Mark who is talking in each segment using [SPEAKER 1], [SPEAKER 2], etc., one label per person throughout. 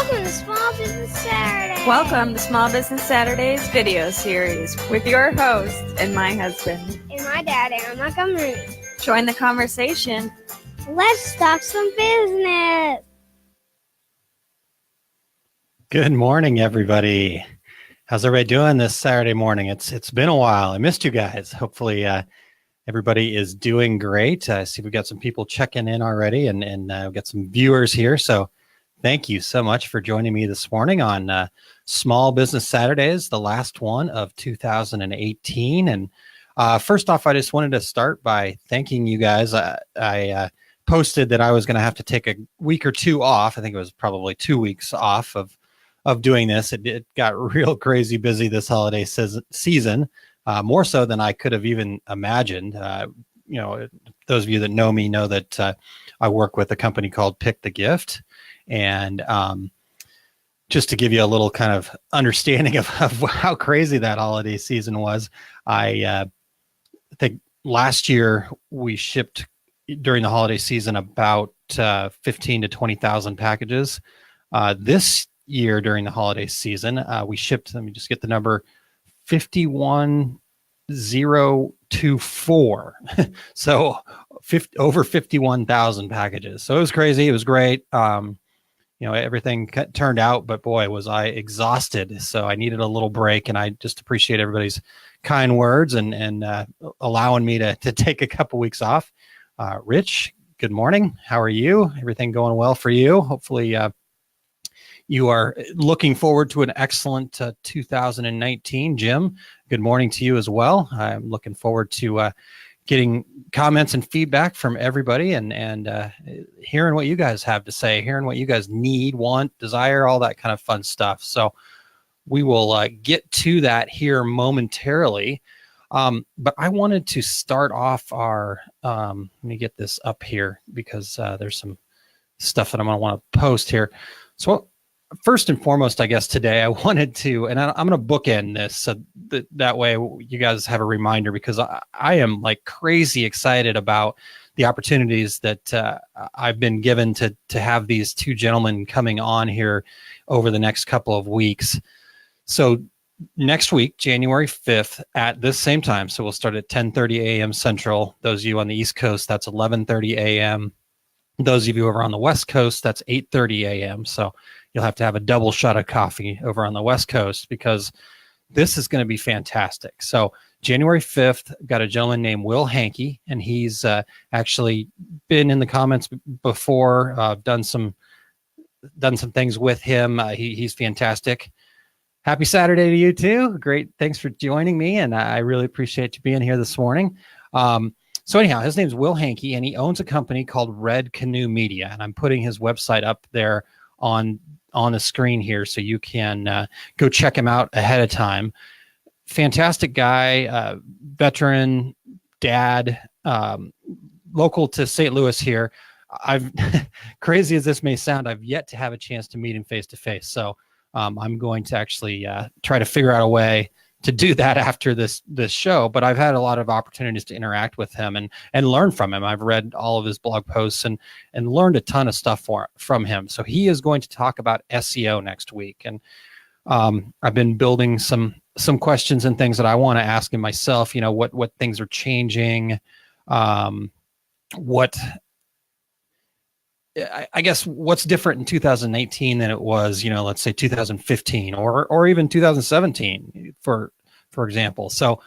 [SPEAKER 1] Welcome to Small Business Saturday.
[SPEAKER 2] Welcome to Small Business Saturdays video series with your host and my husband.
[SPEAKER 1] And my dad, Aaron Montgomery.
[SPEAKER 2] Join the conversation.
[SPEAKER 1] Let's talk some business.
[SPEAKER 3] Good morning, everybody. How's everybody doing this Saturday morning? It's been a while. I missed you guys. Hopefully, everybody is doing great. I see we've got some people checking in already, and we've got some viewers here. So thank you so much for joining me this morning on Small Business Saturdays, the last one of 2018. And first off, I just wanted to start by thanking you guys. I posted that I was going to have to take a week or two off. I think it was probably 2 weeks off of doing this. It got real crazy busy this holiday season, more so than I could have even imagined. Those of you that know me know that I work with a company called Pick the Gift. And just to give you a little kind of understanding of how crazy that holiday season was, I think last year we shipped during the holiday season about 15 to 20,000 packages. This year during the holiday season, we shipped, let me just get the number, 51,024. So over 51,000 packages. So it was crazy. It was great. Everything turned out, but boy, was I exhausted. So I needed a little break, and I just appreciate everybody's kind words and allowing me to take a couple weeks off. Rich, good morning. How are you? Everything going well for you? Hopefully, you are looking forward to an excellent 2019. Jim, good morning to you as well. I'm looking forward to getting comments and feedback from everybody and hearing what you guys have to say, hearing what you guys need, want, desire, all that kind of fun stuff. So we will get to that here momentarily. But I wanted to start off our, let me get this up here because there's some stuff that I'm going to want to post here. So first and foremost, I guess today I wanted to, and I'm going to bookend this so that way you guys have a reminder, because I am like crazy excited about the opportunities that I've been given to have these two gentlemen coming on here over the next couple of weeks. So next week, January 5th at this same time. So we'll start at 10:30 a.m. Central. Those of you on the East Coast, that's 11:30 a.m. Those of you over on the West Coast, that's 8:30 a.m. So you'll have to have a double shot of coffee over on the West Coast because this is going to be fantastic. So January 5th, got a gentleman named Will Hankey, and he's actually been in the comments before, done some things with him. He's fantastic. Happy Saturday to you too. Great. Thanks for joining me. And I really appreciate you being here this morning. So anyhow, his name's Will Hankey, and he owns a company called Red Canoe Media. And I'm putting his website up there on the screen here so you can go check him out ahead of time. Fantastic guy, veteran, dad, local to St. Louis here. I've crazy as this may sound, I've yet to have a chance to meet him face to face. So I'm going to actually try to figure out a way to do that after this show, but I've had a lot of opportunities to interact with him and learn from him. I've read all of his blog posts and learned a ton of stuff from him. So he is going to talk about SEO next week. And I've been building some questions and things that I want to ask him myself, what things are changing, I guess what's different in 2018 than it was, let's say 2015 or even 2017, for example. So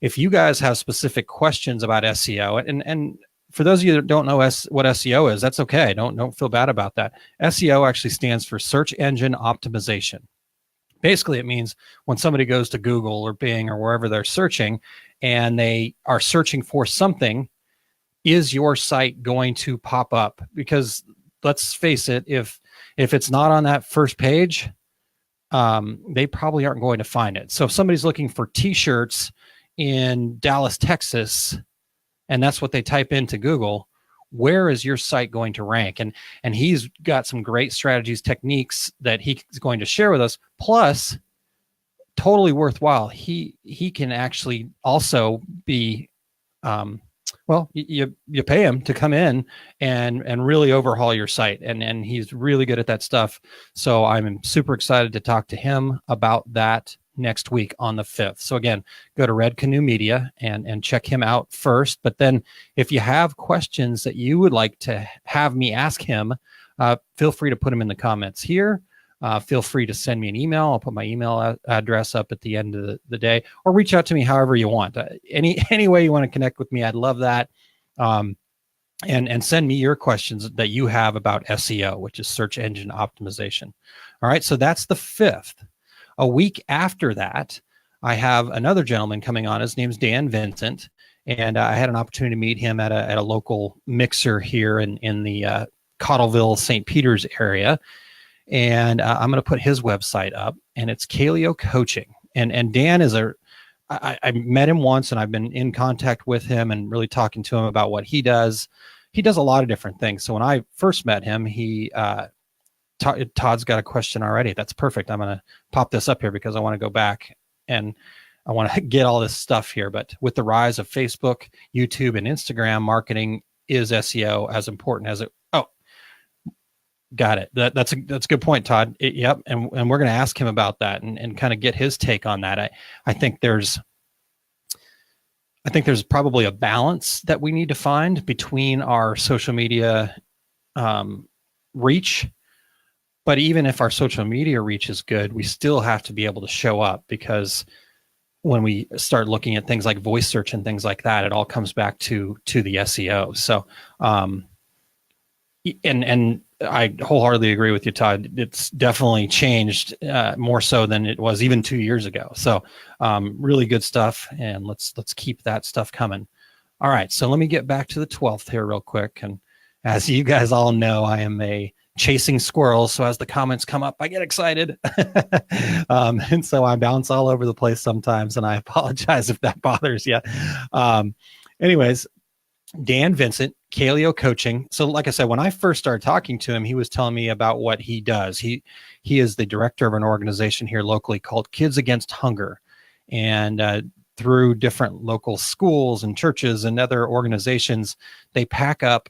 [SPEAKER 3] if you guys have specific questions about SEO, and for those of you that don't know what SEO is, that's okay. Don't feel bad about that. SEO actually stands for search engine optimization. Basically, it means when somebody goes to Google or Bing or wherever they're searching and they are searching for something, is your site going to pop up? Because let's face it, if it's not on that first page, they probably aren't going to find it. So if somebody's looking for t-shirts in Dallas, Texas, and that's what they type into Google, where is your site going to rank? And he's got some great strategies, techniques that he's going to share with us. Plus, totally worthwhile. He can actually also be Well, you pay him to come in and really overhaul your site, and he's really good at that stuff. So I'm super excited to talk to him about that next week on the 5th. So again, go to Red Canoe Media and check him out first. But then if you have questions that you would like to have me ask him, feel free to put them in the comments here. Feel free to send me an email. I'll put my email address up at the end of the day, or reach out to me however you want. Any way you want to connect with me, I'd love that. And send me your questions that you have about SEO, which is search engine optimization. All right, so that's the 5th. A week after that, I have another gentleman coming on. His name's Dan Vincent, and I had an opportunity to meet him at a local mixer here in the Cottleville, St. Peter's area. And I'm going to put his website up, and it's Kaleo Coaching. And Dan is I met him once, and I've been in contact with him and really talking to him about what he does. He does a lot of different things. So when I first met him, Todd's got a question already. That's perfect. I'm going to pop this up here because I want to go back and I want to get all this stuff here. But with the rise of Facebook, YouTube, and Instagram, marketing is SEO as important as it. Oh, got it. That's a good point, Todd. Yep. And we're going to ask him about that and kind of get his take on that. I think there's probably a balance that we need to find between our social media reach. But even if our social media reach is good, we still have to be able to show up, because when we start looking at things like voice search and things like that, it all comes back to the SEO. So, and I wholeheartedly agree with you, Todd. It's definitely changed more so than it was even 2 years ago. So really good stuff, and let's keep that stuff coming. All right, so let me get back to the 12th here real quick. And as you guys all know, I am a chasing squirrels. So as the comments come up, I get excited. And so I bounce all over the place sometimes, and I apologize if that bothers you. Anyways, Dan Vincent, Kaleo Coaching. So like I said, when I first started talking to him, he was telling me about what he does. He is the director of an organization here locally called Kids Against Hunger. And through different local schools and churches and other organizations, they pack up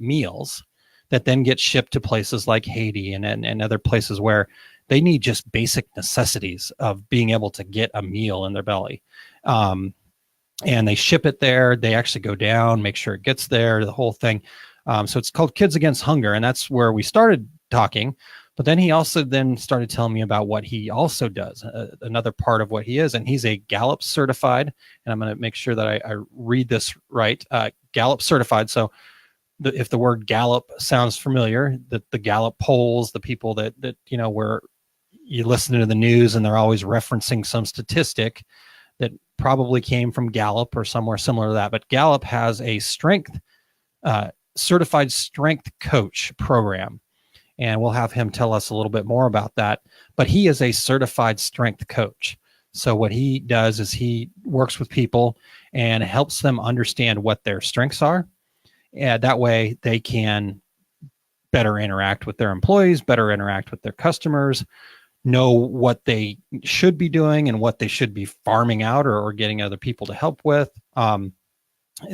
[SPEAKER 3] meals that then get shipped to places like Haiti and other places where they need just basic necessities of being able to get a meal in their belly. And they ship it there. They actually go down, make sure it gets there, the whole thing. So it's called Kids Against Hunger. And that's where we started talking. But then he also then started telling me about what he also does, another part of what he is. And he's a Gallup certified, and I'm going to make sure that I read this right, Gallup certified. So if the word Gallup sounds familiar, the Gallup polls, the people that where you listen to the news and they're always referencing some statistic that probably came from Gallup or somewhere similar to that. But Gallup has a certified strength coach program. And we'll have him tell us a little bit more about that. But he is a certified strength coach. So what he does is he works with people and helps them understand what their strengths are. And that way they can better interact with their employees, better interact with their customers, know what they should be doing and what they should be farming out or getting other people to help with.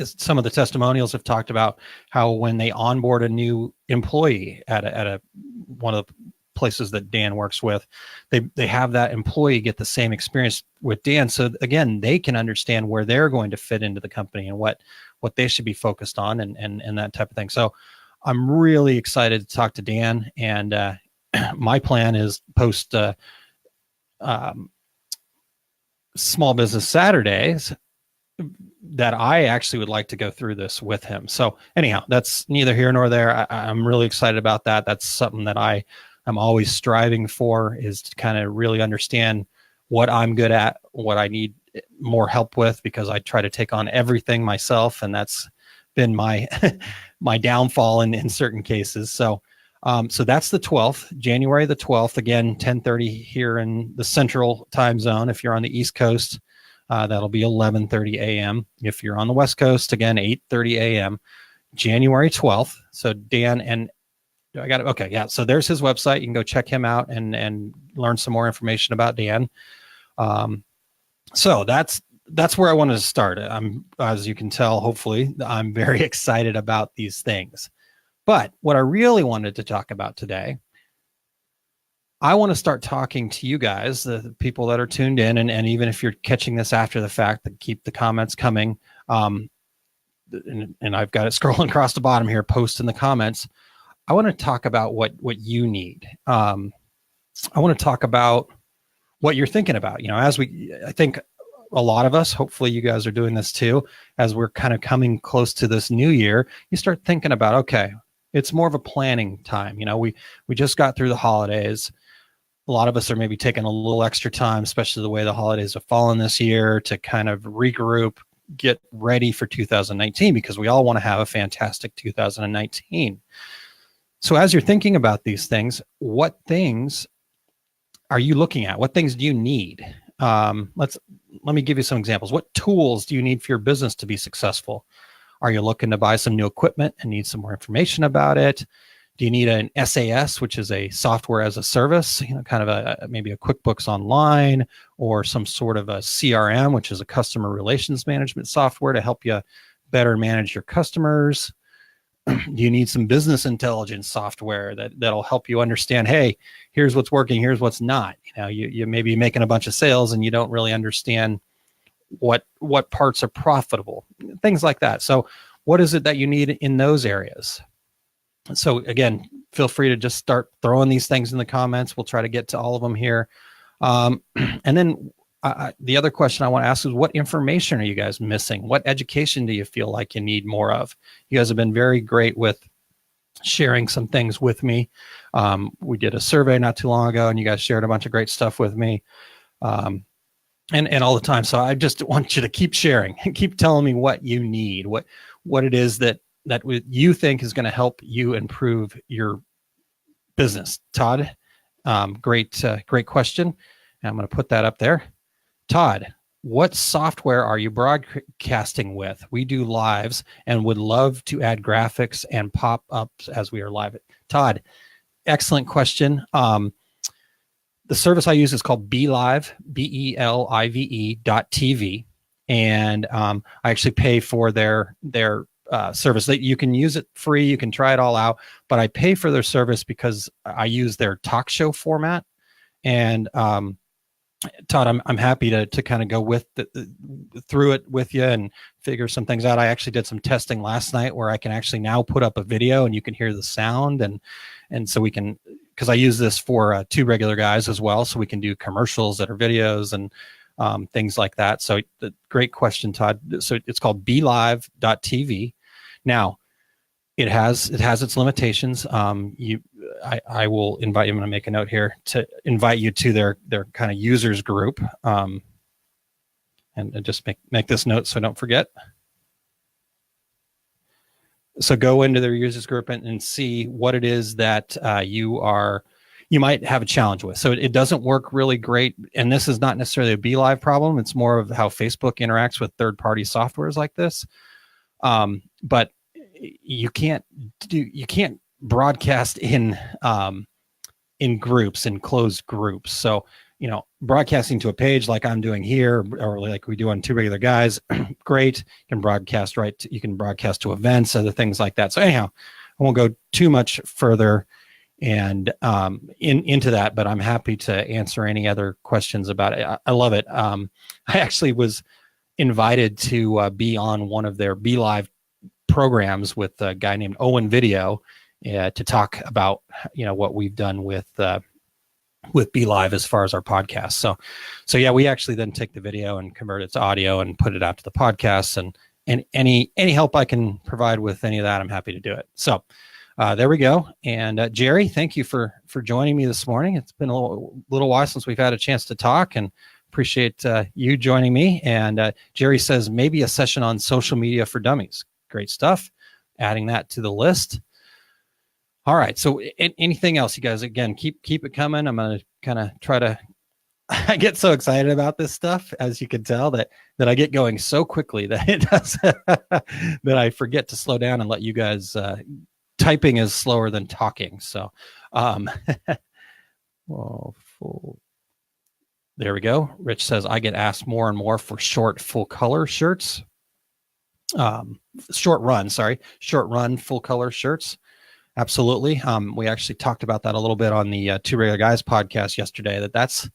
[SPEAKER 3] Some of the testimonials have talked about how when they onboard a new employee at one of the places that Dan works with, they have that employee get the same experience with Dan. So again, they can understand where they're going to fit into the company and what they should be focused on and that type of thing. So I'm really excited to talk to Dan, and my plan is post Small Business Saturdays that I actually would like to go through this with him. So anyhow, that's neither here nor there. I'm really excited about that. That's something that I'm always striving for, is to kind of really understand what I'm good at, what I need more help with, because I try to take on everything myself. And that's been my, my downfall in certain cases. So that's the 12th, January the 12th, again, 10:30 here in the Central Time Zone. If you're on the East Coast, that'll be 11:30 a.m. If you're on the West Coast, again, 8:30 a.m. January 12th. So Dan, and I got it. Okay, yeah. So there's his website. You can go check him out and learn some more information about Dan. So that's that's where I wanted to start. As you can tell, hopefully, I'm very excited about these things. But what I really wanted to talk about today, I want to start talking to you guys, the people that are tuned in, and even if you're catching this after the fact, that keep the comments coming. And I've got it scrolling across the bottom here, post in the comments. I want to talk about what you need. I want to talk about what you're thinking about. I think a lot of us, hopefully you guys are doing this too, as we're kind of coming close to this new year, you start thinking about, okay, it's more of a planning time. We just got through the holidays. A lot of us are maybe taking a little extra time, especially the way the holidays have fallen this year, to kind of regroup, get ready for 2019, because we all want to have a fantastic 2019. So as you're thinking about these things, what things are you looking at? What things do you need? Let me give you some examples. What tools do you need for your business to be successful? Are you looking to buy some new equipment and need some more information about it? Do you need an SAS, which is a software as a service, kind of maybe a QuickBooks Online, or some sort of a CRM, which is a customer relations management software to help you better manage your customers? Do you need some business intelligence software that'll help you understand, hey, here's what's working, here's what's not? You may be making a bunch of sales and you don't really understand what parts are profitable, things like that. So what is it that you need in those areas? So again, feel free to just start throwing these things in the comments. We'll try to get to all of them here. And then the other question I want to ask is, what information are you guys missing? What education do you feel like you need more of? You guys have been very great with sharing some things with me. We did a survey not too long ago, and you guys shared a bunch of great stuff with me. And all the time. So I just want you to keep sharing and keep telling me what you need, what it is that you think is going to help you improve your business. Todd, great question. And I'm going to put that up there. Todd, what software are you broadcasting with? We do lives and would love to add graphics and pop-ups as we are live. Todd, excellent question. The service I use is called BeLive, BeLive.tv, and I actually pay for their service. That you can use it free, you can try it all out, but I pay for their service because I use their talk show format. And Todd, I'm happy to kind of go through it with you and figure some things out. I actually did some testing last night where I can actually now put up a video and you can hear the sound, and so we can, because I use this for two regular guys as well, so we can do commercials that are videos and things like that. So great question, Todd. So it's called BeLive.tv. Now, it has its limitations. I will invite you. I'm going to make a note here to invite you to their kind of users group, and just make this note so I don't forget. So go into their users group and see what it is that you might have a challenge with. So it doesn't work really great, and this is not necessarily a BeLive problem. It's more of how Facebook interacts with third-party softwares like this. But you can't broadcast in groups, in closed groups. So broadcasting to a page like I'm doing here, or like we do on Two Regular Guys, great. You can broadcast you can broadcast to events, other things like that. So anyhow, I won't go too much further and into that, but I'm happy to answer any other questions about it. I love it. I actually was invited to be on one of their BeLive programs with a guy named Owen Video to talk about what we've done with BeLive as far as our podcast. So yeah, we actually then take the video and convert it to audio and put it out to the podcast, and any help I can provide with any of that, I'm happy to do it. So there we go. And Jerry, thank you for joining me this morning. It's been a little while since we've had a chance to talk, and appreciate you joining me. And Jerry says maybe a session on social media for dummies. Great stuff. Adding that to the list. All right. So anything else, you guys? Again, keep it coming. I'm going to kind of try to. I get so excited about this stuff, as you can tell, that I get going so quickly that it does that I forget to slow down and let you guys. Typing is slower than talking. So, well, full. There we go. Rich says, I get asked more and more for short full color shirts. Short run full color shirts. Absolutely. We actually talked about that a little bit on the Two Regular Guys podcast yesterday, that's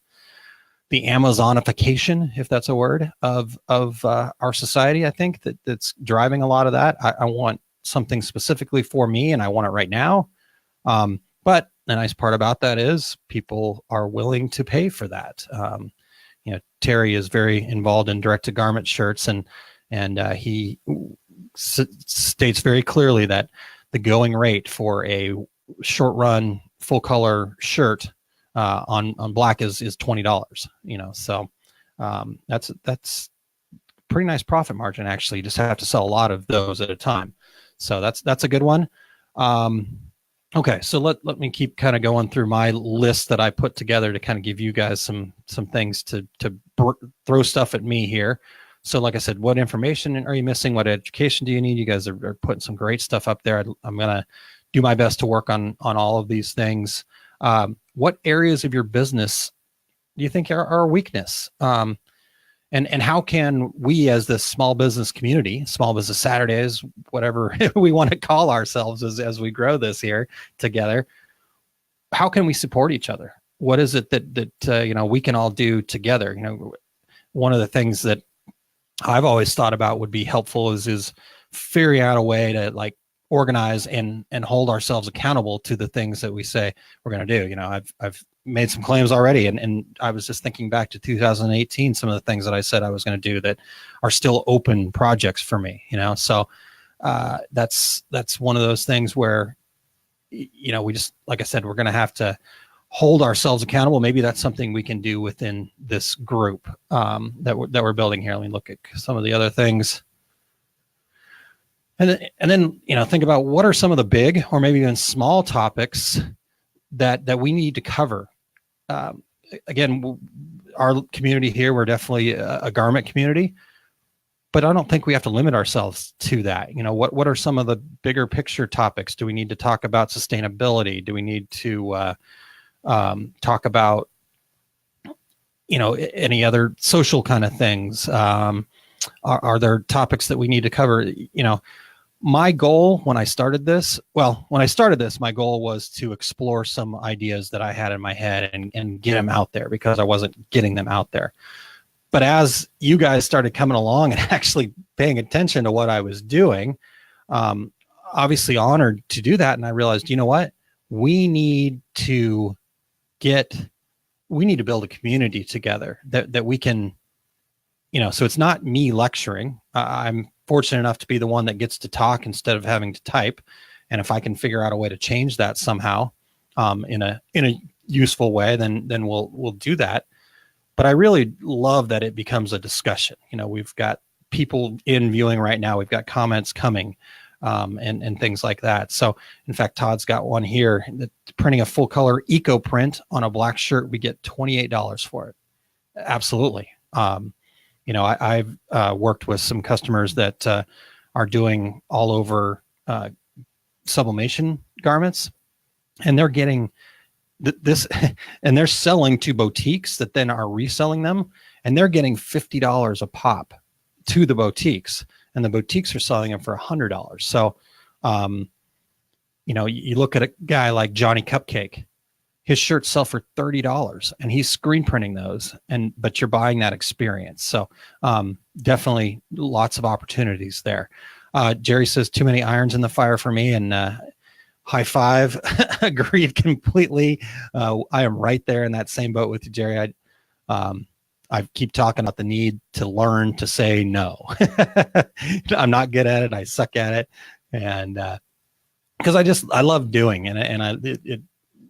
[SPEAKER 3] the Amazonification, if that's a word, of our society. I think that's driving a lot of that. I want something specifically for me, and I want it right now. But the nice part about that is people are willing to pay for that. Terry is very involved in direct-to-garment shirts, and he states very clearly that the going rate for a short-run full-color shirt on black is $20. So that's pretty nice profit margin. Actually, you just have to sell a lot of those at a time. So that's a good one. Okay, so let me keep kind of going through my list that I put together to kind of give you guys some things to throw stuff at me here. So like I said, what information are you missing? What education do you need? You guys are putting some great stuff up there. I'm going to do my best to work on all of these things. What areas of your business do you think are a weakness? And how can we, as this small business community, Small Business Saturdays, whatever we want to call ourselves as we grow this here together, how can we support each other? What is it that we can all do together? One of the things that I've always thought about would be helpful is figuring out a way to like organize and hold ourselves accountable to the things that we say we're going to do. I've made some claims already, and I was just thinking back to 2018, some of the things that I said I was going to do that are still open projects for me. So that's one of those things where we just, like I said, we're going to have to hold ourselves accountable. Maybe that's something we can do within this group that we're building here. Let me look at some of the other things. And then think about what are some of the big or maybe even small topics that we need to cover. Again, our community here, we're definitely a garment community, but I don't think we have to limit ourselves to that. What are some of the bigger picture topics? Do we need to talk about sustainability? Do we need to talk about any other social kind of things? Are there topics that we need to cover? My goal when I started this, my goal was to explore some ideas that I had in my head and get them out there, because I wasn't getting them out there. But as you guys started coming along and actually paying attention to what I was doing, obviously honored to do that. And I realized, we need to build a community together that we can, so it's not me lecturing. I'm fortunate enough to be the one that gets to talk instead of having to type. And if I can figure out a way to change that somehow in a useful way, then we'll do that. But I really love that it becomes a discussion. We've got people in viewing right now. We've got comments coming and things like that. So in fact, Todd's got one here that printing a full color eco print on a black shirt, we get $28 for it. Absolutely. I've worked with some customers that are doing all over sublimation garments, and they're getting this, and they're selling to boutiques that then are reselling them, and they're getting $50 a pop to the boutiques, and the boutiques are selling them for $100. So, you look at a guy like Johnny Cupcake. His shirts sell for $30 and he's screen printing those, but you're buying that experience. So definitely lots of opportunities there. Jerry says too many irons in the fire for me, and high five. Agreed completely. I am right there in that same boat with you, Jerry. I keep talking about the need to learn to say no. I'm not good at it. I suck at it. And because I love doing it, and it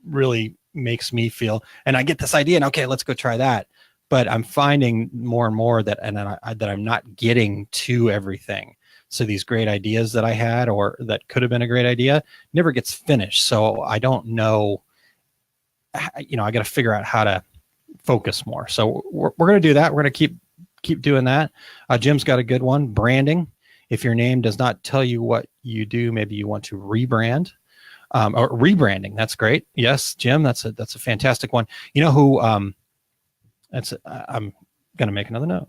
[SPEAKER 3] really makes me feel, and I get this idea, and okay, let's go try that. But I'm finding more and more that I'm not getting to everything. So these great ideas that I had, or that could have been a great idea, never gets finished. So I don't know, I got to figure out how to focus more. So we're going to do that. We're going to keep doing that. Jim's got a good one. Branding. If your name does not tell you what you do, maybe you want to rebrand. Or rebranding. That's great. Yes, Jim, that's a fantastic one. Who I'm going to make another note.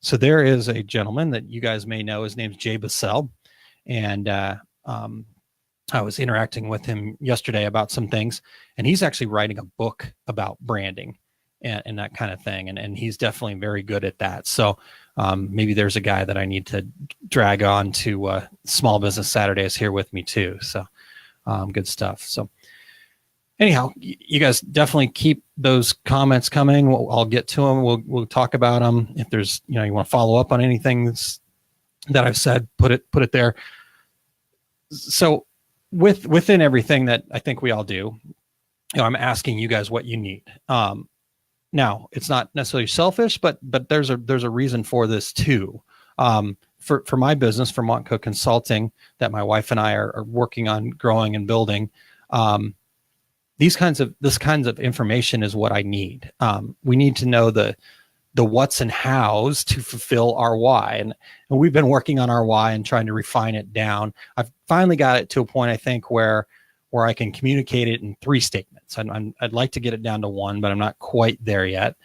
[SPEAKER 3] So there is a gentleman that you guys may know. His name's Jay Bassell. And I was interacting with him yesterday about some things, and he's actually writing a book about branding and that kind of thing. And he's definitely very good at that. So maybe there's a guy that I need to drag on to Small Business Saturdays here with me too. So good stuff. So anyhow, you guys definitely keep those comments coming. I'll get to them. We'll talk about them. If there's, you want to follow up on anything that I've said, put it there. So within everything that I think we all do, I'm asking you guys what you need. Now it's not necessarily selfish, but there's a reason for this too. For my business, for Montco Consulting, that my wife and I are working on growing and building. This kinds of information is what I need. We need to know the what's and hows to fulfill our why. And we've been working on our why and trying to refine it down. I've finally got it to a point, I think, where I can communicate it in 3 statements. I'd like to get it down to 1, but I'm not quite there yet.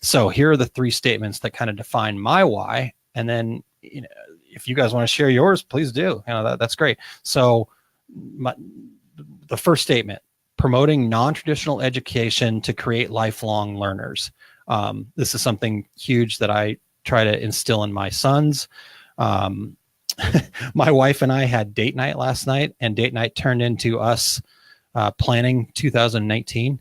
[SPEAKER 3] So here are the 3 statements that kind of define my why. And then, if you guys want to share yours, please do. That's great. So the first statement: promoting non-traditional education to create lifelong learners. This is something huge that I try to instill in my sons. My wife and I had date night last night, and date night turned into us planning 2019.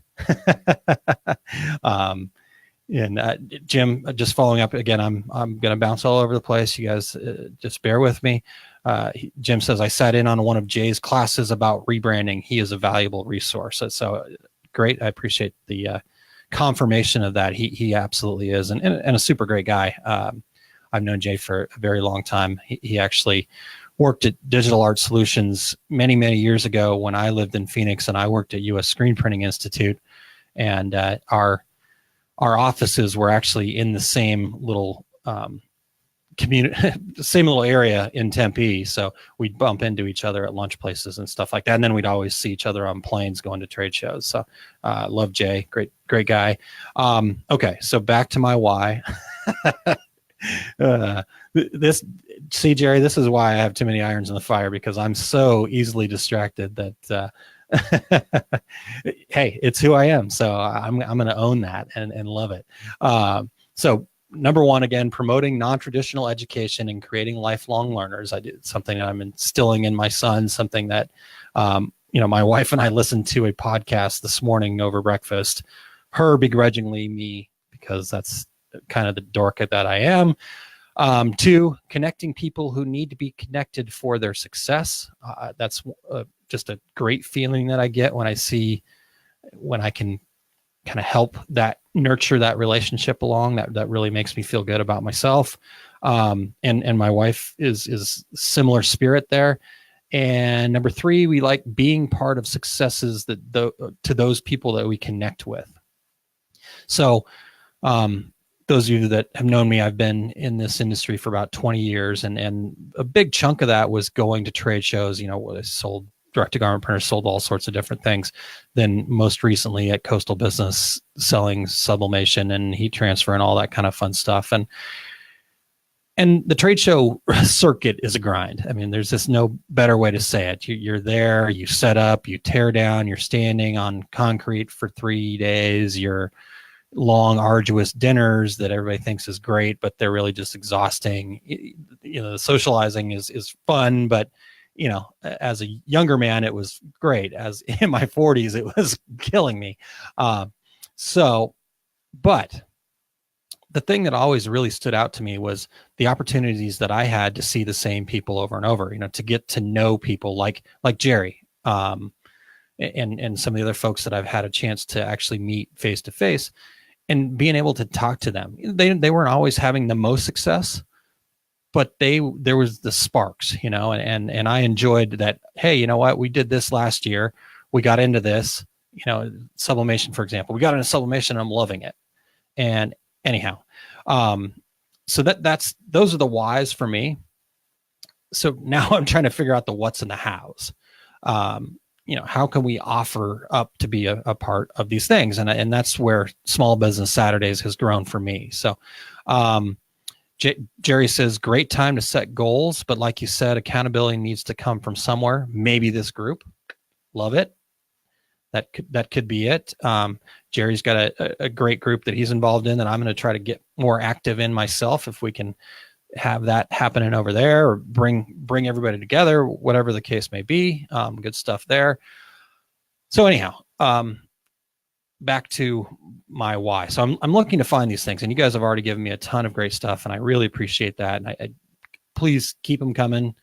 [SPEAKER 3] Jim, just following up again, I'm going to bounce all over the place. You guys just bear with me. Jim says, I sat in on one of Jay's classes about rebranding. He is a valuable resource. So great. I appreciate the confirmation of that. He absolutely is, and a super great guy. I've known Jay for a very long time. He actually worked at Digital Art Solutions many, many years ago when I lived in Phoenix, and I worked at U.S. Screen Printing Institute. And our offices were actually in the same little same little area in Tempe. So we'd bump into each other at lunch places and stuff like that. And then we'd always see each other on planes going to trade shows. So love Jay, great guy. Okay, so back to my why. Jerry, this is why I have too many irons in the fire, because I'm so easily distracted that hey, it's who I am. So I'm going to own that and love it. So number 1, again, promoting non-traditional education and creating lifelong learners. I did something that I'm instilling in my son, something that, my wife and I listened to a podcast this morning over breakfast, her begrudgingly, me, because that's kind of the dork that I am. 2, connecting people who need to be connected for their success. That's just a great feeling that I get when I can kind of help that nurture that relationship along. That really makes me feel good about myself. And my wife is similar spirit there. And number 3, we like being part of successes to those people that we connect with. So, those of you that have known me, I've been in this industry for about 20 years, and a big chunk of that was going to trade shows, where I sold direct-to-garment printers, sold all sorts of different things. Then most recently at Coastal Business, selling sublimation and heat transfer and all that kind of fun stuff. And the trade show circuit is a grind. I mean, there's just no better way to say it. You're there, you set up, you tear down, you're standing on concrete for 3 days, you're long, arduous dinners that everybody thinks is great, but they're really just exhausting. The socializing is fun, but as a younger man, it was great. As in my 40s, it was killing me. But the thing that always really stood out to me was the opportunities that I had to see the same people over and over, to get to know people like Jerry, and some of the other folks that I've had a chance to actually meet face to face, and being able to talk to them. They weren't always having the most success, but there was the sparks, and I enjoyed that. Hey, you know what? We did this last year. We got into this, sublimation, for example. We got into sublimation, and I'm loving it. And anyhow, so those are the whys for me. So now I'm trying to figure out the what's and the hows. how can we offer up to be a part of these things? And that's where Small Business Saturdays has grown for me. So Jerry says, great time to set goals, but like you said, accountability needs to come from somewhere. Maybe this group. Love it. That could be it. Jerry's got a great group that he's involved in that I'm going to try to get more active in myself, if we can have that happening over there, or bring everybody together, whatever the case may be. Good stuff there. So anyhow, back to my why. So I'm looking to find these things, and you guys have already given me a ton of great stuff, and I really appreciate that. And I please keep them coming.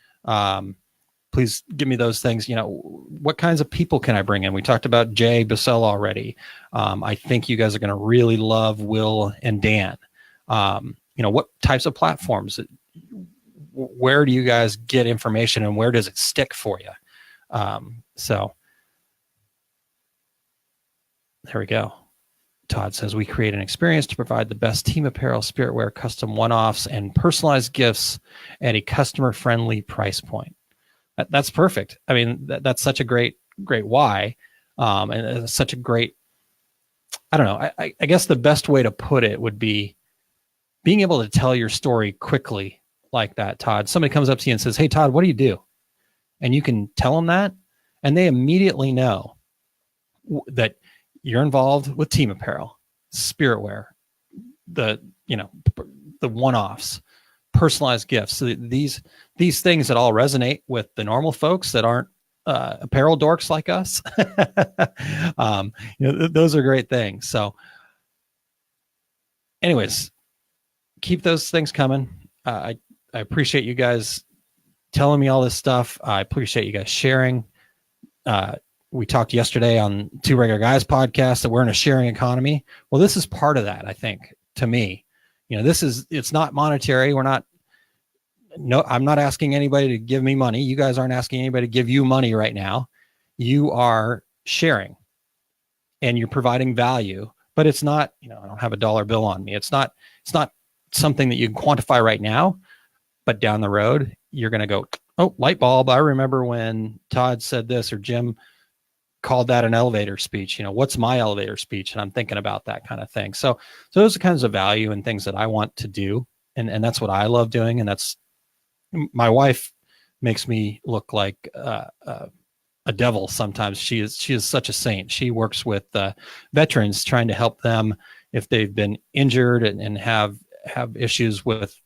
[SPEAKER 3] Please give me those things. What kinds of people can I bring in? We talked about Jay Bissell already. I think you guys are going to really love Will and Dan. What types of platforms? Where do you guys get information, and where does it stick for you? So there we go. Todd says, we create an experience to provide the best team apparel, spiritwear, custom one-offs, and personalized gifts at a customer-friendly price point. That's perfect. I mean, that's such a great why. And such a great, I don't know. I guess the best way to put it would be being able to tell your story quickly like that, Todd. Somebody comes up to you and says, hey, Todd, what do you do? And you can tell them that, and they immediately know that you're involved with team apparel, spiritwear, the one-offs, personalized gifts. So these things that all resonate with the normal folks that aren't apparel dorks like us. Those are great things. So anyways, keep those things coming. I appreciate you guys telling me all this stuff. I appreciate you guys sharing. We talked yesterday on Two Regular Guys podcast that we're in a sharing economy. Well, this is part of that, I think, to me. It's not monetary. I'm not asking anybody to give me money. You guys aren't asking anybody to give you money right now. You are sharing and you're providing value, but it's not, I don't have a dollar bill on me. It's not something that you can quantify right now, but down the road, you're going to go, oh, light bulb. I remember when Todd said this, or Jim called that an elevator speech. What's my elevator speech? And I'm thinking about that kind of thing. So those are kinds of value and things that I want to do. And that's what I love doing. And that's, my wife makes me look like a devil sometimes. She is such a saint. She works with veterans, trying to help them if they've been injured and have issues with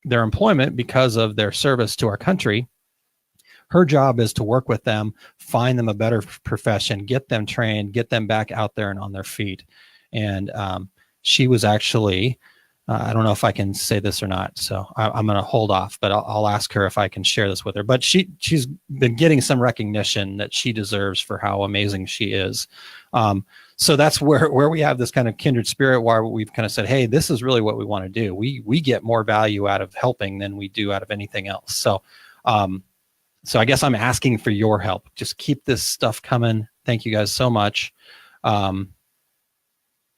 [SPEAKER 3] their employment because of their service to our country. Her job is to work with them, find them a better profession, get them trained, get them back out there and on their feet. And she was actually, I don't know if I can say this or not, so I'm going to hold off, but I'll ask her if I can share this with her. But she's been getting some recognition that she deserves for how amazing she is. So that's where we have this kind of kindred spirit, where we've kind of said, hey, this is really what we want to do. We get more value out of helping than we do out of anything else. So I guess I'm asking for your help. Just keep this stuff coming. Thank you guys so much.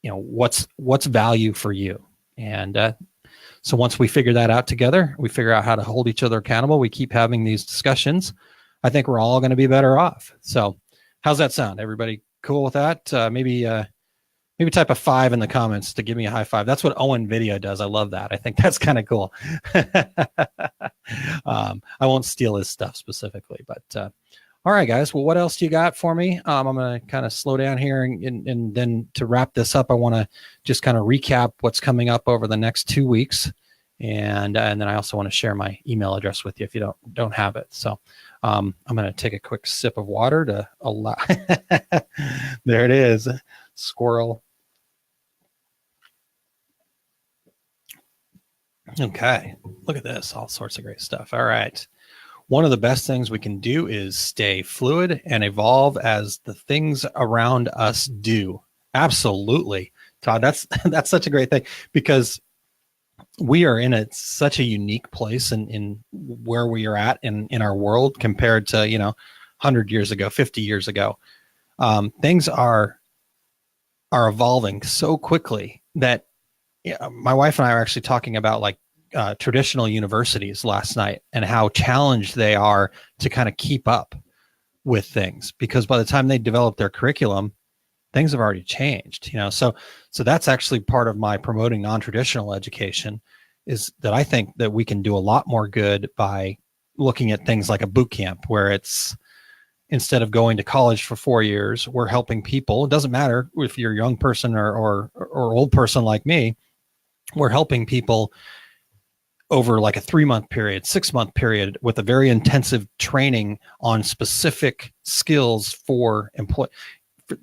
[SPEAKER 3] What's value for you? And so once we figure that out together, we figure out how to hold each other accountable. We keep having these discussions. I think we're all going to be better off. So how's that sound? Everybody cool with that? Maybe type a 5 in the comments to give me a high five. That's what Owen Video does. I love that. I think that's kind of cool. I won't steal his stuff specifically, but all right, guys. Well, what else do you got for me? I'm going to kind of slow down here, and then to wrap this up, I want to just kind of recap what's coming up over the next 2 weeks, and then I also want to share my email address with you if you don't have it. So I'm going to take a quick sip of water to allow. There it is, squirrel. Okay, look at this, all sorts of great stuff. All right. One of the best things we can do is stay fluid and evolve as the things around us do. Absolutely, Todd. That's such a great thing, because we are in such a unique place in where we are at in our world compared to 100 years ago, 50 years ago. Things are evolving so quickly that my wife and I are actually talking about traditional universities last night and how challenged they are to kind of keep up with things, because by the time they develop their curriculum, things have already changed, so that's actually part of my promoting non-traditional education, is that I think that we can do a lot more good by looking at things like a boot camp, where it's, instead of going to college for 4 years, we're helping people. It doesn't matter if you're a young person or old person like me, we're helping people over like a 3-month period, 6-month period, with a very intensive training on specific skills for employee.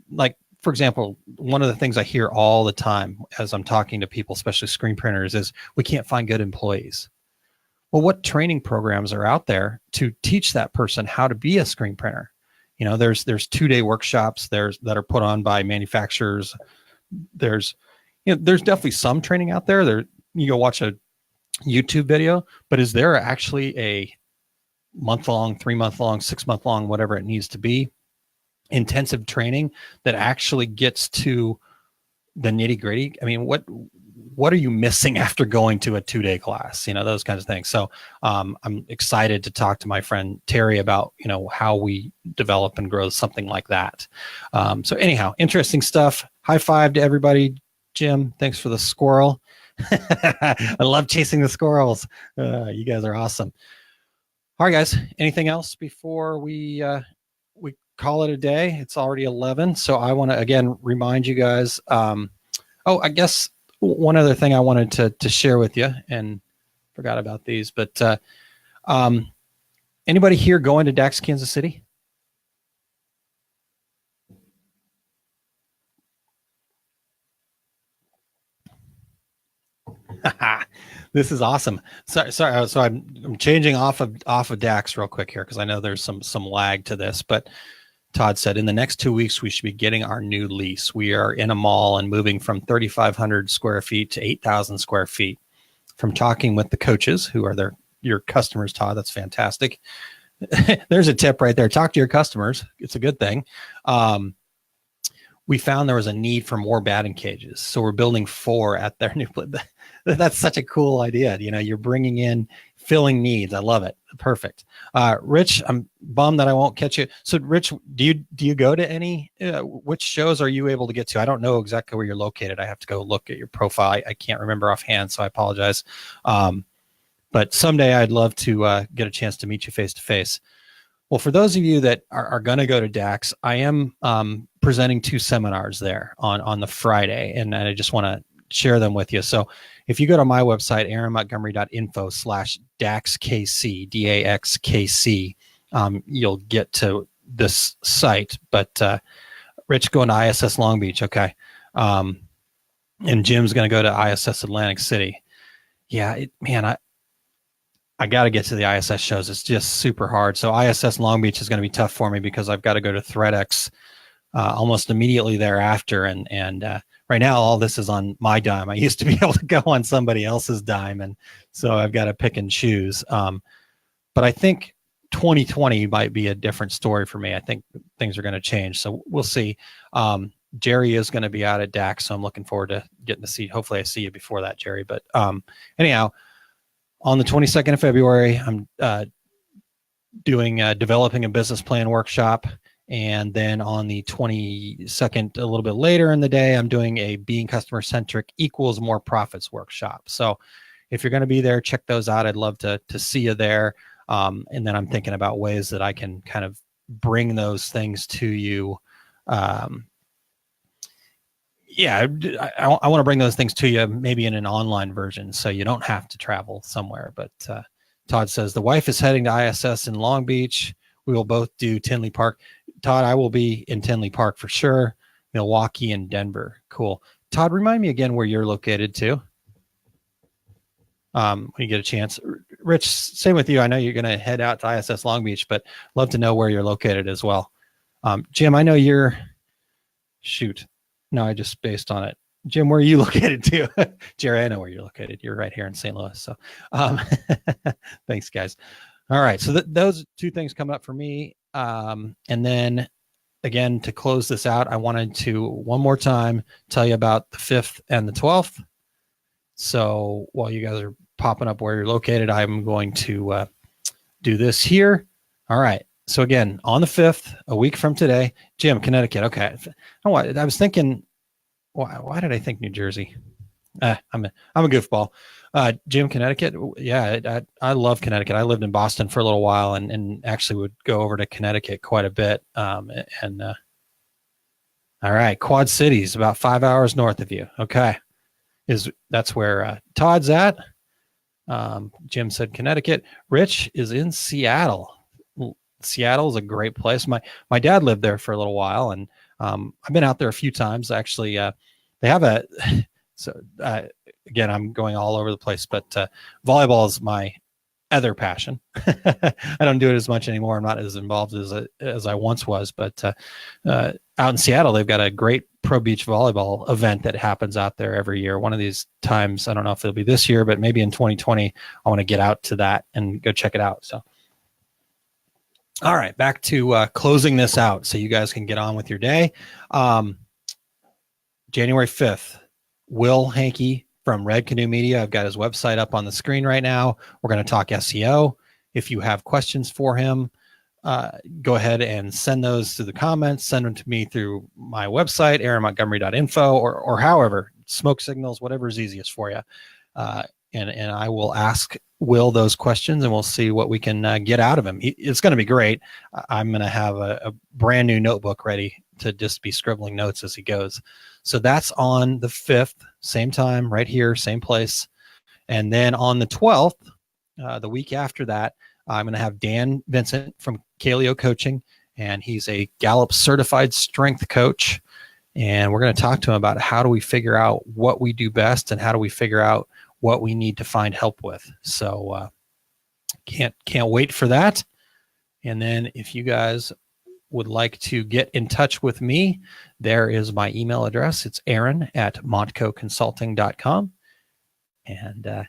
[SPEAKER 3] Like, for example, one of the things I hear all the time as I'm talking to people, especially screen printers, is we can't find good employees. Well, what training programs are out there to teach that person how to be a screen printer? There's 2-day workshops that are put on by manufacturers. There's definitely some training out there. You go watch a YouTube video, but is there actually a month-long, 3-month-long, 6-month-long, whatever it needs to be, intensive training that actually gets to the nitty-gritty? I mean, what are you missing after going to a 2-day class? Those kinds of things. So I'm excited to talk to my friend Terry about how we develop and grow something like that. So anyhow, interesting stuff. High five to everybody. Jim, thanks for the squirrel. I love chasing the squirrels. You guys are awesome. All right, guys. Anything else before we call it a day? It's already 11. So I want to again remind you guys. I guess one other thing I wanted to share with you, and forgot about these, but anybody here going to DAX Kansas City? This is awesome. Sorry. So I'm changing off of DAX real quick here, because I know there's some lag to this. But Todd said in the next 2 weeks we should be getting our new lease. We are in a mall and moving from 3,500 square feet to 8,000 square feet. From talking with the coaches who are your customers, Todd, that's fantastic. There's a tip right there. Talk to your customers. It's a good thing. We found there was a need for more batting cages, so we're building 4 at their new place. That's such a cool idea. You're bringing in filling needs. I love it. Perfect. Rich, I'm bummed that I won't catch you. So Rich, do you go to any, which shows are you able to get to? I don't know exactly where you're located. I have to go look at your profile. I can't remember offhand, so I apologize. But someday I'd love to get a chance to meet you face to face. Well, for those of you that are going to go to DAX, I am presenting 2 seminars there on the Friday, and I just want to share them with you. So if you go to my website, aaronmontgomery.info/DAXKC, DAXKC, you'll get to this site. But Rich going to ISS Long Beach, okay. And Jim's going to go to ISS Atlantic City. Yeah, I got to get to the ISS shows. It's just super hard. So ISS Long Beach is going to be tough for me because I've got to go to ThreadX almost immediately thereafter. And right now, all this is on my dime. I used to be able to go on somebody else's dime, and so I've got to pick and choose. But I think 2020 might be a different story for me. I think things are going to change. So we'll see. Jerry is going to be out at DAX, so I'm looking forward to getting to see. Hopefully I see you before that, Jerry. But anyhow, on the 22nd of February, I'm doing developing a business plan workshop. And then on the 22nd, a little bit later in the day, I'm doing a being customer centric equals more profits workshop. So if you're going to be there, check those out. I'd love to see you there. And then I'm thinking about ways that I can kind of bring those things to you. I want to bring those things to you maybe in an online version so you don't have to travel somewhere. But Todd says the wife is heading to ISS in Long Beach. We will both do Tinley Park. Todd, I will be in Tinley Park for sure. Milwaukee and Denver. Cool. Todd, remind me again where you're located too. When you get a chance. Rich, same with you. I know you're going to head out to ISS Long Beach, but love to know where you're located as well. Jim, I know you're, no, I just spaced on it. Jim, where are you located too? Jerry, I know where you're located. You're right here in St. Louis. So thanks, guys. All right. So those 2 things coming up for me. And then again, to close this out, I wanted to one more time tell you about the 5th and the 12th. So while you guys are popping up where you're located, I'm going to do this here. All right. So again, on the 5th, a week from today, Jim, Connecticut. Okay. I was thinking, why did I think New Jersey? I'm a goofball. Jim, Connecticut. Yeah, I love Connecticut. I lived in Boston for a little while and actually would go over to Connecticut quite a bit. All right, Quad Cities, about 5 hours north of you. Okay. That's where Todd's at. Jim said Connecticut. Rich is in Seattle. Seattle is a great place. My dad lived there for a little while, and I've been out there a few times. Actually, they have a again, I'm going all over the place, but volleyball is my other passion. I don't do it as much anymore. I'm not as involved as I once was, but out in Seattle, they've got a great pro beach volleyball event that happens out there every year. One of these times, I don't know if it'll be this year, but maybe in 2020, I want to get out to that and go check it out. So, all right, back to closing this out so you guys can get on with your day. January 5th, Will Hankey from Red Canoe Media. I've got his website up on the screen right now. We're going to talk SEO. If you have questions for him, go ahead and send those to the comments. Send them to me through my website, aaronmontgomery.info, or however, smoke signals, whatever is easiest for you. And I will ask Will those questions, and we'll see what we can get out of him. It's going to be great. I'm going to have a brand new notebook ready to just be scribbling notes as he goes. So that's on the 5th, same time, right here, same place. And then on the 12th, the week after that, I'm going to have Dan Vincent from Kaleo Coaching, and he's a Gallup certified strength coach. And we're going to talk to him about how do we figure out what we do best and how do we figure out what we need to find help with. So can't wait for that. And then if you guys would like to get in touch with me, there is my email address. It's aaron@montcoconsulting.com. And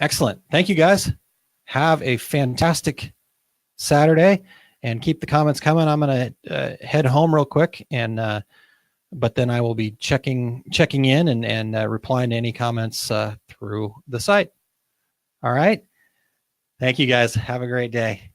[SPEAKER 3] excellent. Thank you, guys. Have a fantastic Saturday and keep the comments coming. I'm going to head home real quick, and but then I will be checking in and replying to any comments through the site. All right. Thank you, guys. Have a great day.